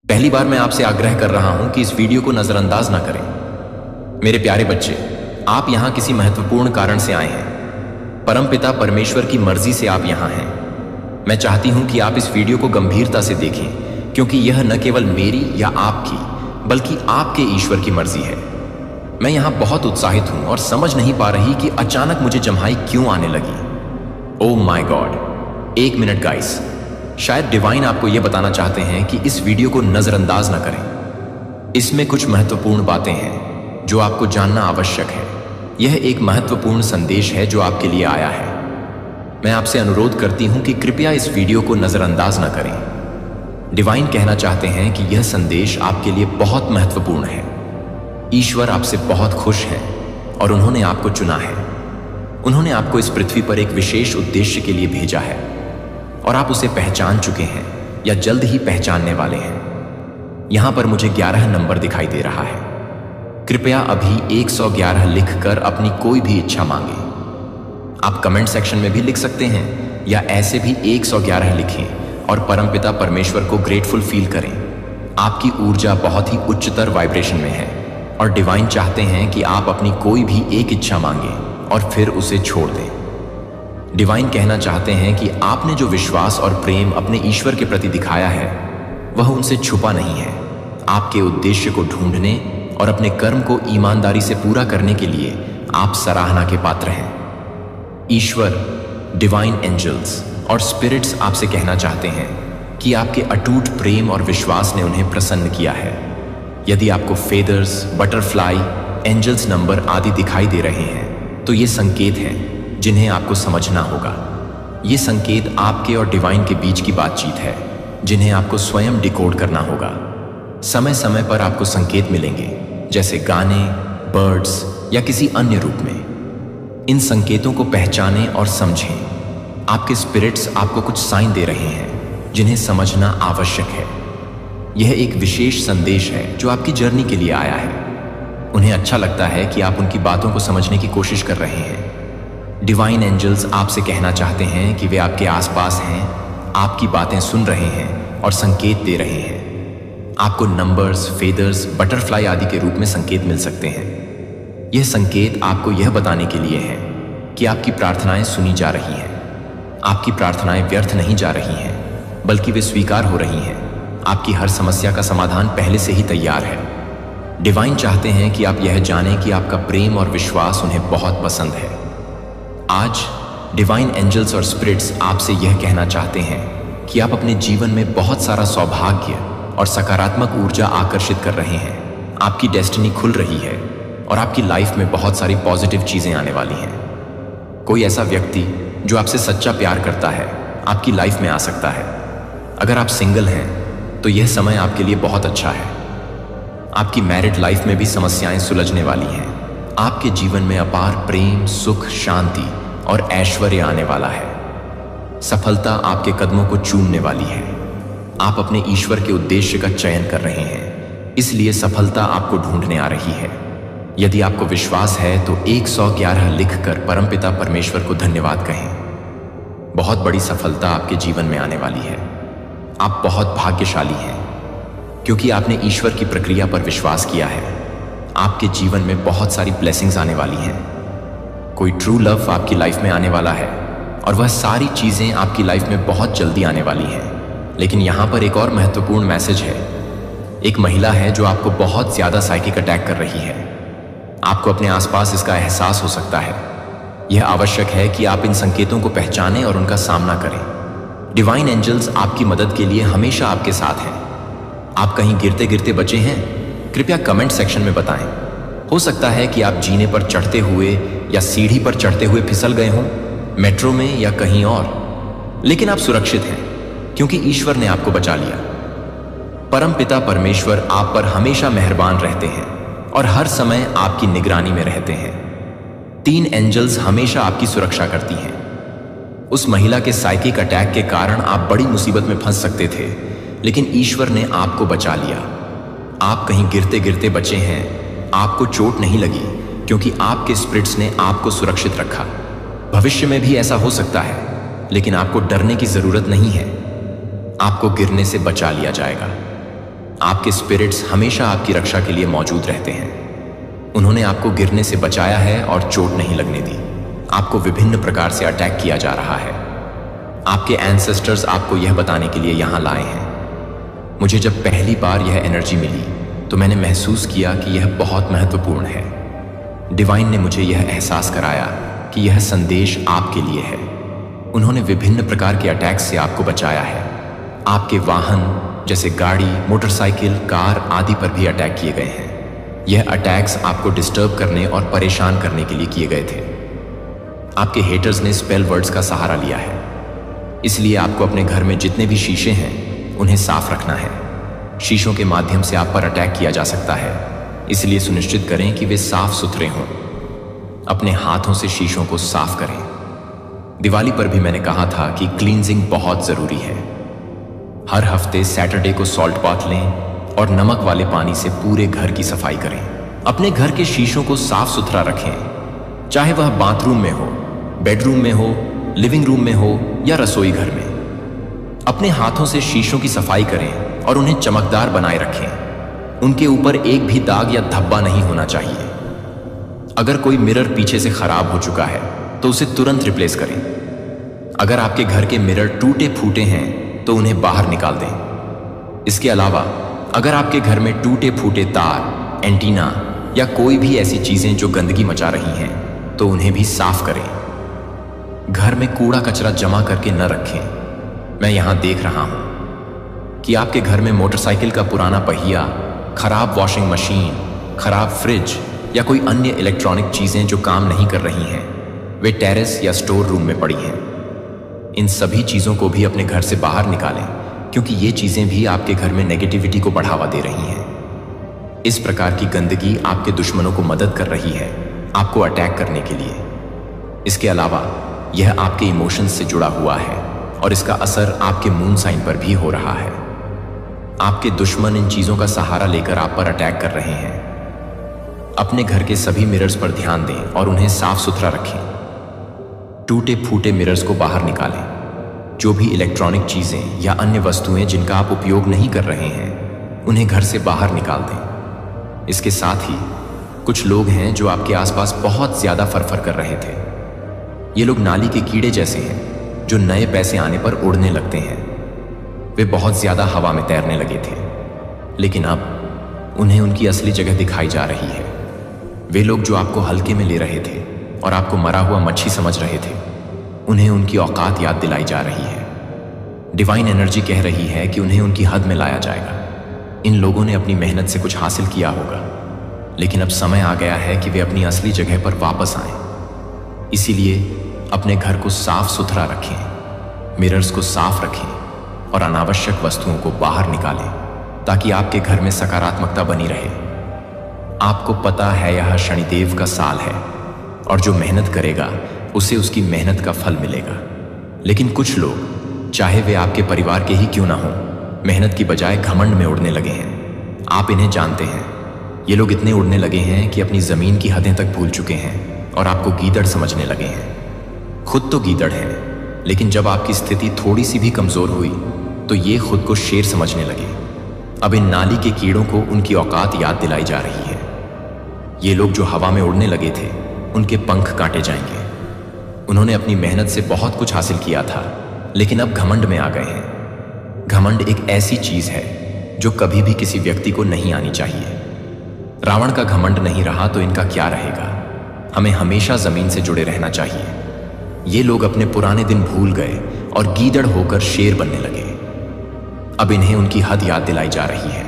पहली बार मैं आपसे आग्रह कर रहा हूं कि इस वीडियो को नजरअंदाज ना करें। मेरे प्यारे बच्चे, आप यहां किसी महत्वपूर्ण कारण से आए हैं। परमपिता परमेश्वर की मर्जी से आप यहां हैं। मैं चाहती हूं कि आप इस वीडियो को गंभीरता से देखें, क्योंकि यह न केवल मेरी या आपकी बल्कि आपके ईश्वर की मर्जी है। मैं यहां बहुत उत्साहित हूं और समझ नहीं पा रही कि अचानक मुझे जम्हाई क्यों आने लगी। ओह माय गॉड, एक मिनट गाइस, शायद डिवाइन आपको यह बताना चाहते हैं कि इस वीडियो को नजरअंदाज ना करें। इसमें कुछ महत्वपूर्ण बातें हैं जो आपको जानना आवश्यक है। यह एक महत्वपूर्ण संदेश है जो आपके लिए आया है। मैं आपसे अनुरोध करती हूं कि कृपया इस वीडियो को नजरअंदाज ना करें। डिवाइन कहना चाहते हैं कि यह संदेश आपके लिए बहुत महत्वपूर्ण है। ईश्वर आपसे बहुत खुश हैं और उन्होंने आपको चुना है। उन्होंने आपको इस पृथ्वी पर एक विशेष उद्देश्य के लिए भेजा है और आप उसे पहचान चुके हैं या जल्द ही पहचानने वाले हैं। यहां पर मुझे 11 नंबर दिखाई दे रहा है। कृपया अभी 111 लिखकर अपनी कोई भी इच्छा मांगे। आप कमेंट सेक्शन में भी लिख सकते हैं या ऐसे भी 111 लिखें और परमपिता परमेश्वर को ग्रेटफुल फील करें। आपकी ऊर्जा बहुत ही उच्चतर वाइब्रेशन में है और डिवाइन चाहते हैं कि आप अपनी कोई भी एक इच्छा मांगें और फिर उसे छोड़ दें। डिवाइन कहना चाहते हैं कि आपने जो विश्वास और प्रेम अपने ईश्वर के प्रति दिखाया है वह उनसे छुपा नहीं है। आपके उद्देश्य को ढूंढने और अपने कर्म को ईमानदारी से पूरा करने के लिए आप सराहना के पात्र हैं। ईश्वर, डिवाइन एंजल्स और स्पिरिट्स आपसे कहना चाहते हैं कि आपके अटूट प्रेम और विश्वास ने उन्हें प्रसन्न किया है। यदि आपको फेदर्स, बटरफ्लाई, एंजल्स नंबर आदि दिखाई दे रहे हैं तो ये संकेत हैं जिन्हें आपको समझना होगा। ये संकेत आपके और डिवाइन के बीच की बातचीत है जिन्हें आपको स्वयं डिकोड करना होगा। समय समय पर आपको संकेत मिलेंगे, जैसे गाने, बर्ड्स या किसी अन्य रूप में। इन संकेतों को पहचानें और समझें। आपके स्पिरिट्स आपको कुछ साइन दे रहे हैं जिन्हें समझना आवश्यक है। यह एक विशेष संदेश है जो आपकी जर्नी के लिए आया है। उन्हें अच्छा लगता है कि आप उनकी बातों को समझने की कोशिश कर रहे हैं। डिवाइन एंजल्स आपसे कहना चाहते हैं कि वे आपके आसपास हैं, आपकी बातें सुन रहे हैं और संकेत दे रहे हैं। आपको नंबर्स, फेदर्स, बटरफ्लाई आदि के रूप में संकेत मिल सकते हैं। यह संकेत आपको यह बताने के लिए हैं कि आपकी प्रार्थनाएं सुनी जा रही हैं। आपकी प्रार्थनाएं व्यर्थ नहीं जा रही हैं, बल्कि वे स्वीकार हो रही हैं। आपकी हर समस्या का समाधान पहले से ही तैयार है। डिवाइन चाहते हैं कि आप यह जानें कि आपका प्रेम और विश्वास उन्हें बहुत पसंद है। आज डिवाइन एंजल्स और स्पिरिट्स आपसे यह कहना चाहते हैं कि आप अपने जीवन में बहुत सारा सौभाग्य और सकारात्मक ऊर्जा आकर्षित कर रहे हैं। आपकी डेस्टिनी खुल रही है और आपकी लाइफ में बहुत सारी पॉजिटिव चीजें आने वाली हैं। कोई ऐसा व्यक्ति जो आपसे सच्चा प्यार करता है आपकी लाइफ में आ सकता है। अगर आप सिंगल हैं तो यह समय आपके लिए बहुत अच्छा है। आपकी मैरिड लाइफ में भी समस्याएं सुलझने वाली हैं। आपके जीवन में अपार प्रेम, सुख, शांति और ऐश्वर्य आने वाला है। सफलता आपके कदमों को चूमने वाली है। आप अपने ईश्वर के उद्देश्य का चयन कर रहे हैं, इसलिए सफलता आपको ढूंढने आ रही है। यदि आपको विश्वास है तो 111 लिखकर परमपिता परमेश्वर को धन्यवाद कहें। बहुत बड़ी सफलता आपके जीवन में आने वाली है। आप बहुत भाग्यशाली हैं क्योंकि आपने ईश्वर की प्रक्रिया पर विश्वास किया है। आपके जीवन में बहुत सारी ब्लेसिंग्स आने वाली हैं। कोई ट्रू लव आपकी लाइफ में आने वाला है और वह सारी चीजें आपकी लाइफ में बहुत जल्दी आने वाली हैं। लेकिन यहां पर एक और महत्वपूर्ण मैसेज है। एक महिला है जो आपको बहुत ज्यादा साइकिक अटैक कर रही है। आपको अपने आसपास इसका एहसास हो सकता है। यह आवश्यक है कि आप इन संकेतों को पहचानें और उनका सामना करें। डिवाइन एंजल्स आपकी मदद के लिए हमेशा आपके साथ हैं। आप कहीं गिरते गिरते बचे हैं? कृपया कमेंट सेक्शन में बताएं। हो सकता है कि आप जीने पर चढ़ते हुए या सीढ़ी पर चढ़ते हुए फिसल गए हों, मेट्रो में या कहीं और, लेकिन आप सुरक्षित हैं क्योंकि ईश्वर ने आपको बचा लिया। परमपिता परमेश्वर आप पर हमेशा मेहरबान रहते हैं और हर समय आपकी निगरानी में रहते हैं। 3 एंजल्स हमेशा आपकी सुरक्षा करती हैं। उस महिला के साइकिक अटैक के कारण आप बड़ी मुसीबत में फंस सकते थे, लेकिन ईश्वर ने आपको बचा लिया। आप कहीं गिरते गिरते बचे हैं। आपको चोट नहीं लगी क्योंकि आपके स्पिरिट्स ने आपको सुरक्षित रखा। भविष्य में भी ऐसा हो सकता है, लेकिन आपको डरने की जरूरत नहीं है। आपको गिरने से बचा लिया जाएगा। आपके स्पिरिट्स हमेशा आपकी रक्षा के लिए मौजूद रहते हैं। उन्होंने आपको गिरने से बचाया है और चोट नहीं लगने दी। आपको विभिन्न प्रकार से अटैक किया जा रहा है। आपके एंसेस्टर्स आपको यह बताने के लिए यहां लाए हैं। मुझे जब पहली बार यह एनर्जी मिली तो मैंने महसूस किया कि यह बहुत महत्वपूर्ण है। डिवाइन ने मुझे यह एहसास कराया कि यह संदेश आपके लिए है। उन्होंने विभिन्न प्रकार के अटैक्स से आपको बचाया है। आपके वाहन जैसे गाड़ी, मोटरसाइकिल, कार आदि पर भी अटैक किए गए हैं। यह अटैक्स आपको डिस्टर्ब करने और परेशान करने के लिए किए गए थे। आपके हेटर्स ने स्पेल वर्ड्स का सहारा लिया है। इसलिए आपको अपने घर में जितने भी शीशे हैं उन्हें साफ रखना है। शीशों के माध्यम से आप पर अटैक किया जा सकता है, इसलिए सुनिश्चित करें कि वे साफ सुथरे हों। अपने हाथों से शीशों को साफ करें। दिवाली पर भी मैंने कहा था कि क्लींजिंग बहुत जरूरी है। हर हफ्ते सैटरडे को सॉल्ट बाथ लें और नमक वाले पानी से पूरे घर की सफाई करें। अपने घर के शीशों को साफ सुथरा रखें, चाहे वह बाथरूम में हो, बेडरूम में हो, लिविंग रूम में हो या रसोई घर में। अपने हाथों से शीशों की सफाई करें और उन्हें चमकदार बनाए रखें। उनके ऊपर एक भी दाग या धब्बा नहीं होना चाहिए। अगर कोई मिरर पीछे से खराब हो चुका है तो उसे तुरंत रिप्लेस करें। अगर आपके घर के मिरर टूटे फूटे हैं तो उन्हें बाहर निकाल दें। इसके अलावा अगर आपके घर में टूटे फूटे तार, एंटीना या कोई भी ऐसी चीजें जो गंदगी मचा रही हैं तो उन्हें भी साफ करें। घर में कूड़ा कचरा जमा करके न रखें। मैं यहां देख रहा हूं कि आपके घर में मोटरसाइकिल का पुराना पहिया, खराब वॉशिंग मशीन, खराब फ्रिज या कोई अन्य इलेक्ट्रॉनिक चीजें जो काम नहीं कर रही हैं वे टेरेस या स्टोर रूम में पड़ी हैं। इन सभी चीजों को भी अपने घर से बाहर निकालें, क्योंकि ये चीजें भी आपके घर में नेगेटिविटी को बढ़ावा दे रही हैं। इस प्रकार की गंदगी आपके दुश्मनों को मदद कर रही है आपको अटैक करने के लिए। इसके अलावा यह आपके इमोशंस से जुड़ा हुआ है और इसका असर आपके मून साइन पर भी हो रहा है। आपके दुश्मन इन चीजों का सहारा लेकर आप पर अटैक कर रहे हैं। अपने घर के सभी मिरर्स पर ध्यान दें और उन्हें साफ सुथरा रखें। टूटे फूटे मिरर्स को बाहर निकालें। जो भी इलेक्ट्रॉनिक चीजें या अन्य वस्तुएं जिनका आप उपयोग नहीं कर रहे हैं उन्हें घर से बाहर निकाल दें। इसके साथ ही कुछ लोग हैं जो आपके आसपास बहुत ज्यादा फरफर कर रहे थे। ये लोग नाली के कीड़े जैसे हैं जो नए पैसे आने पर उड़ने लगते हैं। वे बहुत ज्यादा हवा में तैरने लगे थे, लेकिन अब उन्हें उनकी असली जगह दिखाई जा रही है। वे लोग जो आपको हल्के में ले रहे थे और आपको मरा हुआ मच्छी समझ रहे थे, उन्हें उनकी औकात याद दिलाई जा रही है। डिवाइन एनर्जी कह रही है कि उन्हें उनकी हद में लाया जाएगा। इन लोगों ने अपनी मेहनत से कुछ हासिल किया होगा, लेकिन अब समय आ गया है कि वे अपनी असली जगह पर वापस आएं। इसीलिए अपने घर को साफ सुथरा रखें, मिरर्स को साफ रखें और अनावश्यक वस्तुओं को बाहर निकालें, ताकि आपके घर में सकारात्मकता बनी रहे। आपको पता है यह शनिदेव का साल है और जो मेहनत करेगा उसे उसकी मेहनत का फल मिलेगा। लेकिन कुछ लोग, चाहे वे आपके परिवार के ही क्यों ना हो, मेहनत की बजाय घमंड में उड़ने लगे हैं। आप इन्हें जानते हैं। ये लोग इतने उड़ने लगे हैं कि अपनी जमीन की हदें तक भूल चुके हैं और आपको गीदड़ समझने लगे हैं। खुद तो गीदड़ हैं, लेकिन जब आपकी स्थिति थोड़ी सी भी कमजोर हुई तो ये खुद को शेर समझने लगे। अब इन नाली के कीड़ों को उनकी औकात याद दिलाई जा रही है। ये लोग जो हवा में उड़ने लगे थे उनके पंख काटे जाएंगे। उन्होंने अपनी मेहनत से बहुत कुछ हासिल किया था, लेकिन अब घमंड में आ गए हैं। घमंड एक ऐसी चीज है जो कभी भी किसी व्यक्ति को नहीं आनी चाहिए। रावण का घमंड नहीं रहा तो इनका क्या रहेगा। हमें हमेशा जमीन से जुड़े रहना चाहिए। ये लोग अपने पुराने दिन भूल गए और गीदड़ होकर शेर बनने लगे। अब इन्हें उनकी हद याद दिलाई जा रही है।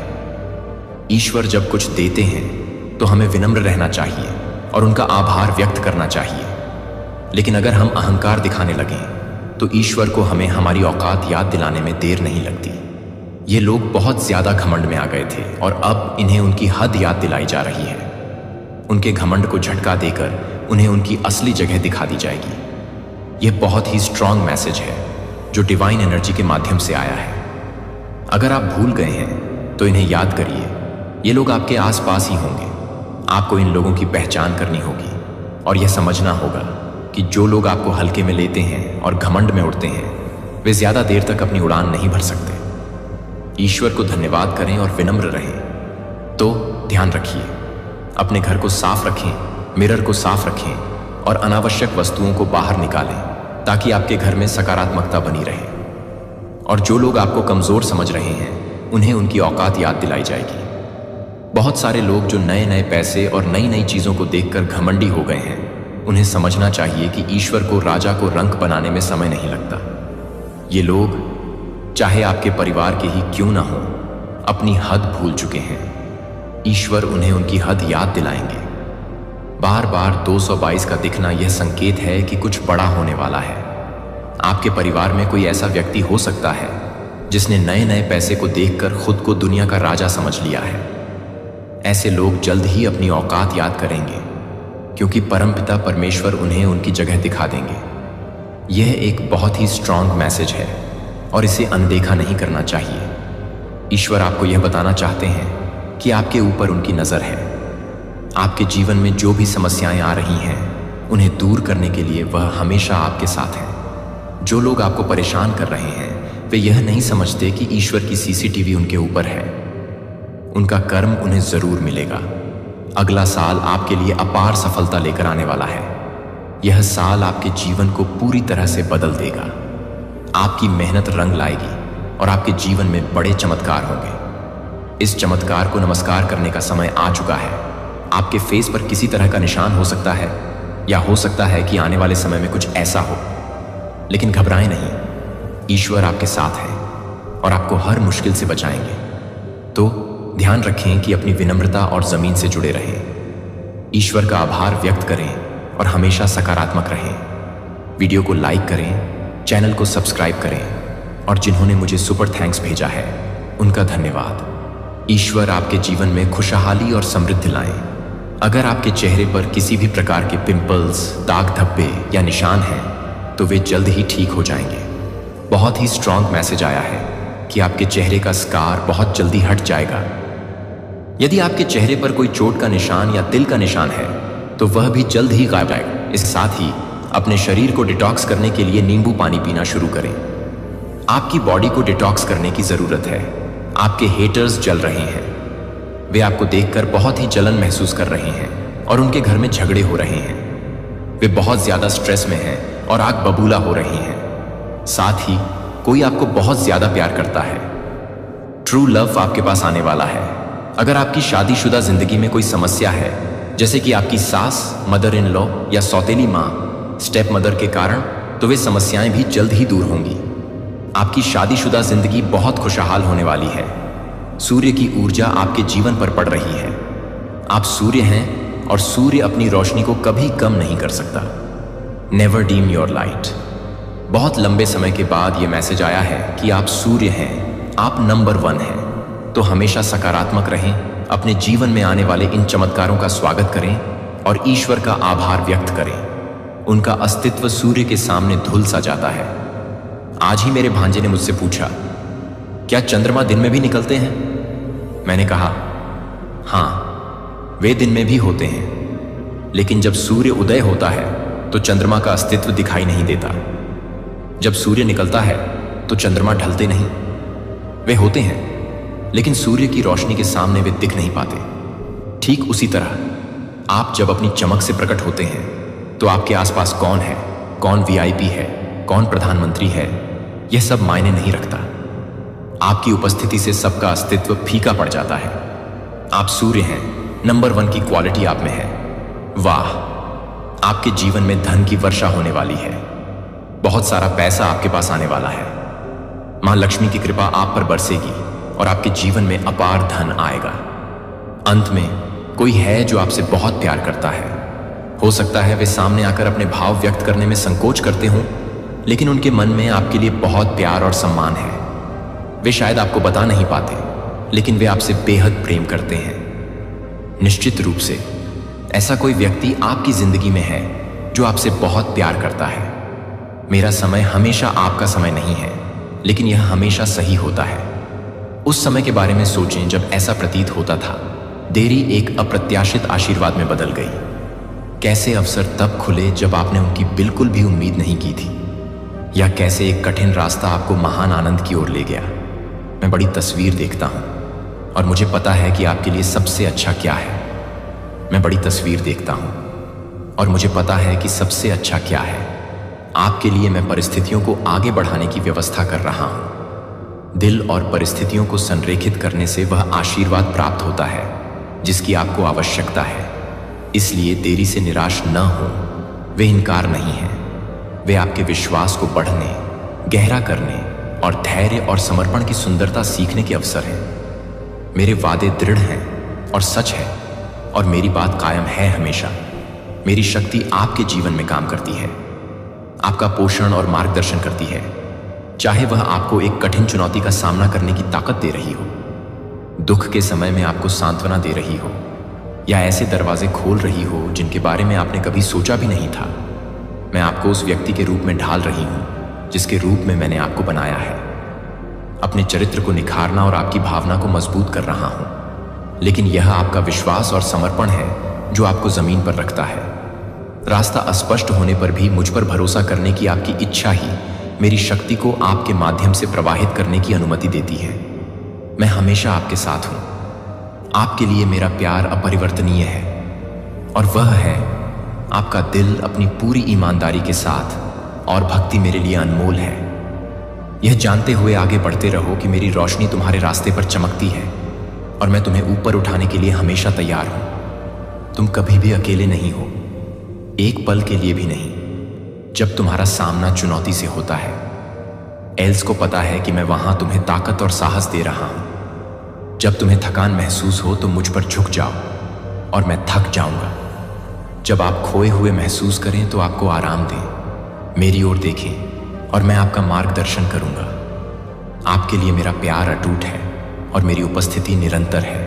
ईश्वर जब कुछ देते हैं तो हमें विनम्र रहना चाहिए और उनका आभार व्यक्त करना चाहिए। लेकिन अगर हम अहंकार दिखाने लगें तो ईश्वर को हमें हमारी औकात याद दिलाने में देर नहीं लगती। ये लोग बहुत ज्यादा घमंड में आ गए थे और अब इन्हें उनकी हद याद दिलाई जा रही है। उनके घमंड को झटका देकर उन्हें उनकी असली जगह दिखा दी जाएगी। यह बहुत ही स्ट्रांग मैसेज है जो डिवाइन एनर्जी के माध्यम से आया है। अगर आप भूल गए हैं तो इन्हें याद करिए। ये लोग आपके आसपास ही होंगे। आपको इन लोगों की पहचान करनी होगी और यह समझना होगा कि जो लोग आपको हल्के में लेते हैं और घमंड में उड़ते हैं वे ज्यादा देर तक अपनी उड़ान नहीं भर सकते। ईश्वर को धन्यवाद करें और विनम्र रहें। तो ध्यान रखिए, अपने घर को साफ रखें, मिरर को साफ रखें और अनावश्यक वस्तुओं को बाहर निकालें ताकि आपके घर में सकारात्मकता बनी रहे। और जो लोग आपको कमज़ोर समझ रहे हैं उन्हें उनकी औकात याद दिलाई जाएगी। बहुत सारे लोग जो नए नए पैसे और नई नई चीज़ों को देखकर घमंडी हो गए हैं, उन्हें समझना चाहिए कि ईश्वर को राजा को रंक बनाने में समय नहीं लगता। ये लोग चाहे आपके परिवार के ही क्यों ना हो, अपनी हद भूल चुके हैं। ईश्वर उन्हें उनकी हद याद दिलाएंगे। बार बार 222 का दिखना यह संकेत है कि कुछ बड़ा होने वाला है। आपके परिवार में कोई ऐसा व्यक्ति हो सकता है जिसने नए नए पैसे को देखकर खुद को दुनिया का राजा समझ लिया है। ऐसे लोग जल्द ही अपनी औकात याद करेंगे, क्योंकि परमपिता परमेश्वर उन्हें उनकी जगह दिखा देंगे। यह एक बहुत ही स्ट्रांग मैसेज है और इसे अनदेखा नहीं करना चाहिए। ईश्वर आपको यह बताना चाहते हैं कि आपके ऊपर उनकी नज़र है। आपके जीवन में जो भी समस्याएं आ रही हैं, उन्हें दूर करने के लिए वह हमेशा आपके साथ हैं। जो लोग आपको परेशान कर रहे हैं, वे यह नहीं समझते कि ईश्वर की सीसीटीवी उनके ऊपर है। उनका कर्म उन्हें ज़रूर मिलेगा। अगला साल आपके लिए अपार सफलता लेकर आने वाला है। यह साल आपके जीवन को पूरी तरह से बदल देगा। आपकी मेहनत रंग लाएगी और आपके जीवन में बड़े चमत्कार होंगे। इस चमत्कार को नमस्कार करने का समय आ चुका है। आपके फेस पर किसी तरह का निशान हो सकता है, या हो सकता है कि आने वाले समय में कुछ ऐसा हो, लेकिन घबराएं नहीं। ईश्वर आपके साथ है और आपको हर मुश्किल से बचाएंगे। तो ध्यान रखें कि अपनी विनम्रता और जमीन से जुड़े रहें। ईश्वर का आभार व्यक्त करें और हमेशा सकारात्मक रहें। वीडियो को लाइक करें, चैनल को सब्सक्राइब करें और जिन्होंने मुझे सुपर थैंक्स भेजा है उनका धन्यवाद। ईश्वर आपके जीवन में खुशहाली और समृद्धि लाएं। अगर आपके चेहरे पर किसी भी प्रकार के पिंपल्स, दाग धब्बे या निशान हैं, तो वे जल्द ही ठीक हो जाएंगे। बहुत ही स्ट्रांग मैसेज आया है कि आपके चेहरे का स्कार बहुत जल्दी हट जाएगा। यदि आपके चेहरे पर कोई चोट का निशान या तिल का निशान है, तो वह भी जल्द ही गायब आएगा। इसके साथ ही अपने शरीर को डिटॉक्स करने के लिए नींबू पानी पीना शुरू करें। आपकी बॉडी को डिटॉक्स करने की ज़रूरत है। आपके हेटर्स जल रहे हैं। वे आपको देखकर बहुत ही जलन महसूस कर रहे हैं और उनके घर में झगड़े हो रहे हैं। वे बहुत ज़्यादा स्ट्रेस में हैं और आग बबूला हो रही हैं। साथ ही कोई आपको बहुत ज़्यादा प्यार करता है। ट्रू लव आपके पास आने वाला है। अगर आपकी शादीशुदा जिंदगी में कोई समस्या है, जैसे कि आपकी सास, मदर इन लॉ या सौतेली माँ, स्टेप मदर के कारण, तो वे समस्याएं भी जल्द ही दूर होंगी। आपकी शादीशुदा जिंदगी बहुत खुशहाल होने वाली है। सूर्य की ऊर्जा आपके जीवन पर पड़ रही है। आप सूर्य हैं और सूर्य अपनी रोशनी को कभी कम नहीं कर सकता। Never deem your light. बहुत लंबे समय के बाद ये मैसेज आया है कि आप सूर्य हैं, आप नंबर 1 हैं। तो हमेशा सकारात्मक रहें, अपने जीवन में आने वाले इन चमत्कारों का स्वागत करें और ईश्वर का आभार व्यक्त करें। उनका अस्तित्व सूर्य के सामने धुल सा जाता है। आज ही मेरे भांजे ने मुझसे पूछा, क्या चंद्रमा दिन में भी निकलते हैं? मैंने कहा, हाँ, वे दिन में भी होते हैं, लेकिन जब सूर्य उदय होता है तो चंद्रमा का अस्तित्व दिखाई नहीं देता। जब सूर्य निकलता है तो चंद्रमा ढलते नहीं। वे होते हैं, लेकिन सूर्य की रोशनी के सामने वे दिख नहीं पाते। ठीक उसी तरह आप जब अपनी चमक से प्रकट होते हैं तो आपके आसपास कौन है, कौन वीआईपी है, कौन प्रधानमंत्री है, यह सब मायने नहीं रखता। आपकी उपस्थिति से सबका अस्तित्व फीका पड़ जाता है। आप सूर्य हैं, नंबर 1 की क्वालिटी आप में है। वाह, आपके जीवन में धन की वर्षा होने वाली है। बहुत सारा पैसा आपके पास आने वाला है। मां लक्ष्मी की कृपा आप पर बरसेगी और आपके जीवन में अपार धन आएगा। अंत में कोई है जो आपसे बहुत प्यार करता है। हो सकता है वे सामने आकर अपने भाव व्यक्त करने में संकोच करते हों, लेकिन उनके मन में आपके लिए बहुत प्यार और सम्मान है। वे शायद आपको बता नहीं पाते, लेकिन वे आपसे बेहद प्रेम करते हैं। निश्चित रूप से ऐसा कोई व्यक्ति आपकी जिंदगी में है जो आपसे बहुत प्यार करता है। मेरा समय हमेशा आपका समय नहीं है, लेकिन यह हमेशा सही होता है। उस समय के बारे में सोचें जब ऐसा प्रतीत होता था। देरी एक अप्रत्याशित आशीर्वाद में बदल गई। कैसे अवसर तब खुले जब आपने उनकी बिल्कुल भी उम्मीद नहीं की थी, या कैसे एक कठिन रास्ता आपको महान आनंद की ओर ले गया। मैं बड़ी तस्वीर देखता हूँ और मुझे पता है कि आपके लिए सबसे अच्छा क्या है। मैं बड़ी तस्वीर देखता हूँ और मुझे पता है कि सबसे अच्छा क्या है। आपके लिए मैं परिस्थितियों को आगे बढ़ाने की व्यवस्था कर रहा हूँ। दिल और परिस्थितियों को संरेखित करने से वह आशीर्वाद प्राप्त होता है जिसकी आपको आवश्यकता है। इसलिए देरी से निराश न हो। वे इनकार नहीं है, वे आपके विश्वास को बढ़ने, गहरा करने और धैर्य और समर्पण की सुंदरता सीखने के अवसर हैं। मेरे वादे दृढ़ हैं और सच है और मेरी बात कायम है हमेशा। मेरी शक्ति आपके जीवन में काम करती है, आपका पोषण और मार्गदर्शन करती है, चाहे वह आपको एक कठिन चुनौती का सामना करने की ताकत दे रही हो, दुख के समय में आपको सांत्वना दे रही हो, या ऐसे दरवाजे खोल रही हो जिनके बारे में आपने कभी सोचा भी नहीं था। मैं आपको उस व्यक्ति के रूप में ढाल रही हूं जिसके रूप में मैंने आपको बनाया है। अपने चरित्र को निखारना और आपकी भावना को मजबूत कर रहा हूं, लेकिन यह आपका विश्वास और समर्पण है जो आपको जमीन पर रखता है। रास्ता अस्पष्ट होने पर भी मुझ पर भरोसा करने की आपकी इच्छा ही मेरी शक्ति को आपके माध्यम से प्रवाहित करने की अनुमति देती है। मैं हमेशा आपके साथ हूं। आपके लिए मेरा प्यार अपरिवर्तनीय है और वह है आपका दिल अपनी पूरी ईमानदारी के साथ, और भक्ति मेरे लिए अनमोल है। यह जानते हुए आगे बढ़ते रहो कि मेरी रोशनी तुम्हारे रास्ते पर चमकती है और मैं तुम्हें ऊपर उठाने के लिए हमेशा तैयार हूं। तुम कभी भी अकेले नहीं हो, एक पल के लिए भी नहीं। जब तुम्हारा सामना चुनौती से होता है, एल्स को पता है कि मैं वहां तुम्हें ताकत और साहस दे रहा हूं। जब तुम्हें थकान महसूस हो तो मुझ पर झुक जाओ और मैं थक जाऊंगा। जब आप खोए हुए महसूस करें तो आपको आराम दें, मेरी ओर देखें और मैं आपका मार्गदर्शन करूंगा। आपके लिए मेरा प्यार अटूट है और मेरी उपस्थिति निरंतर है।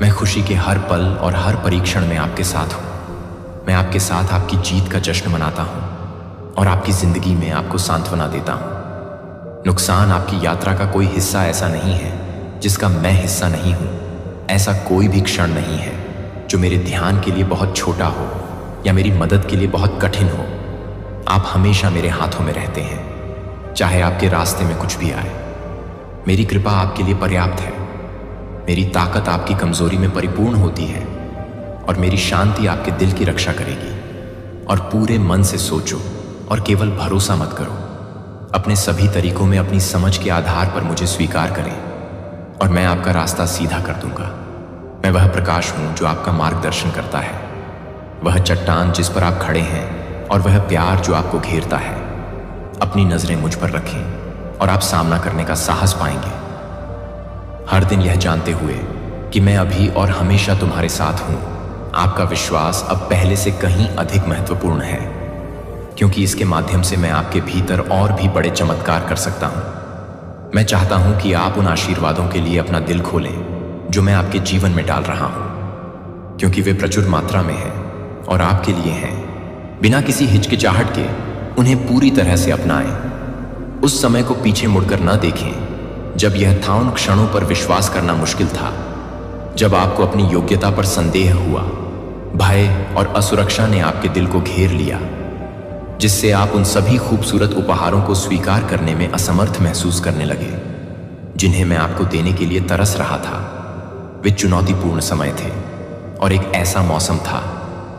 मैं खुशी के हर पल और हर परीक्षण में आपके साथ हूं। मैं आपके साथ आपकी जीत का जश्न मनाता हूं और आपकी जिंदगी में आपको सांत्वना देता हूं। नुकसान आपकी यात्रा का कोई हिस्सा ऐसा नहीं है जिसका मैं हिस्सा नहीं हूं। ऐसा कोई भी क्षण नहीं है जो मेरे ध्यान के लिए बहुत छोटा हो या मेरी मदद के लिए बहुत कठिन हो। आप हमेशा मेरे हाथों में रहते हैं, चाहे आपके रास्ते में कुछ भी आए। मेरी कृपा आपके लिए पर्याप्त है। मेरी ताकत आपकी कमजोरी में परिपूर्ण होती है और मेरी शांति आपके दिल की रक्षा करेगी। और पूरे मन से सोचो और केवल भरोसा मत करो। अपने सभी तरीकों में अपनी समझ के आधार पर मुझे स्वीकार करें और मैं आपका रास्ता सीधा कर दूंगा। मैं वह प्रकाश हूं जो आपका मार्गदर्शन करता है, वह चट्टान जिस पर आप खड़े हैं और वह प्यार जो आपको घेरता है। अपनी नजरें मुझ पर रखें और आप सामना करने का साहस पाएंगे। हर दिन यह जानते हुए कि मैं अभी और हमेशा तुम्हारे साथ हूं। आपका विश्वास अब पहले से कहीं अधिक महत्वपूर्ण है, क्योंकि इसके माध्यम से मैं आपके भीतर और भी बड़े चमत्कार कर सकता हूं। मैं चाहता हूं कि आप उन आशीर्वादों के लिए अपना दिल खोलें जो मैं आपके जीवन में डाल रहा हूं, क्योंकि वे प्रचुर मात्रा में हैं और आपके लिए हैं। बिना किसी हिचकिचाहट के उन्हें पूरी तरह से अपनाएं। उस समय को पीछे मुड़कर न देखें जब यह था उन क्षणों पर विश्वास करना मुश्किल था, जब आपको अपनी योग्यता पर संदेह हुआ, भय और असुरक्षा ने आपके दिल को घेर लिया, जिससे आप उन सभी खूबसूरत उपहारों को स्वीकार करने में असमर्थ महसूस करने लगे जिन्हें मैं आपको देने के लिए तरस रहा था। वे चुनौतीपूर्ण समय थे और एक ऐसा मौसम था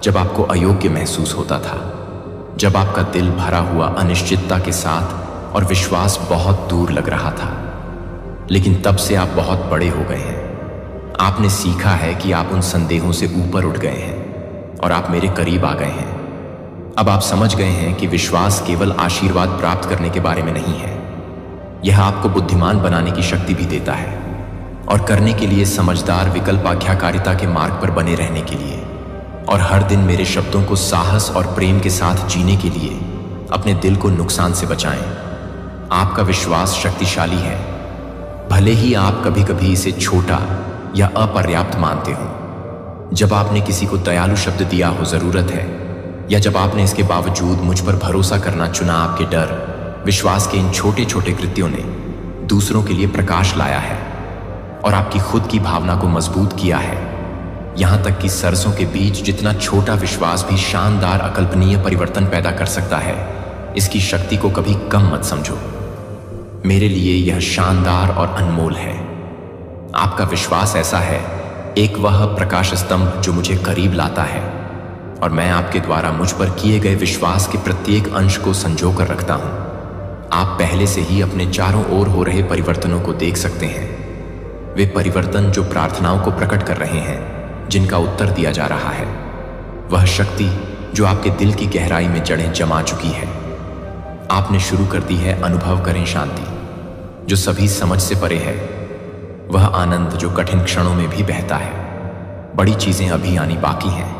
जब आपको अयोग्य महसूस होता था, जब आपका दिल भरा हुआ अनिश्चितता के साथ और विश्वास बहुत दूर लग रहा था। लेकिन तब से आप बहुत बड़े हो गए हैं। आपने सीखा है कि आप उन संदेहों से ऊपर उठ गए हैं और आप मेरे करीब आ गए हैं। अब आप समझ गए हैं कि विश्वास केवल आशीर्वाद प्राप्त करने के बारे में नहीं है, यह आपको बुद्धिमान बनाने की शक्ति भी देता है और करने के लिए समझदार विकल्प आज्ञाकारिता के मार्ग पर बने रहने के लिए, और हर दिन मेरे शब्दों को साहस और प्रेम के साथ जीने के लिए अपने दिल को नुकसान से बचाएं। आपका विश्वास शक्तिशाली है, भले ही आप कभी कभी इसे छोटा या अपर्याप्त मानते हो। जब आपने किसी को दयालु शब्द दिया हो जरूरत है, या जब आपने इसके बावजूद मुझ पर भरोसा करना चुना, आपके डर विश्वास के इन छोटे छोटे कृत्यों ने दूसरों के लिए प्रकाश लाया है और आपकी खुद की भावना को मजबूत किया है। यहां तक कि सरसों के बीच जितना छोटा विश्वास भी शानदार अकल्पनीय परिवर्तन पैदा कर सकता है। इसकी शक्ति को कभी कम मत समझो। मेरे लिए यह शानदार और अनमोल है। आपका विश्वास ऐसा है, एक वह प्रकाश स्तंभ जो मुझे करीब लाता है, और मैं आपके द्वारा मुझ पर किए गए विश्वास के प्रत्येक अंश को संजो कर रखता हूं। आप पहले से ही अपने चारों ओर हो रहे परिवर्तनों को देख सकते हैं, वे परिवर्तन जो प्रार्थनाओं को प्रकट कर रहे हैं, जिनका उत्तर दिया जा रहा है, वह शक्ति जो आपके दिल की गहराई में जड़ें जमा चुकी है। आपने शुरू कर दी है अनुभव करें शांति, जो सभी समझ से परे है, वह आनंद जो कठिन क्षणों में भी बहता है। बड़ी चीजें अभी आनी बाकी हैं।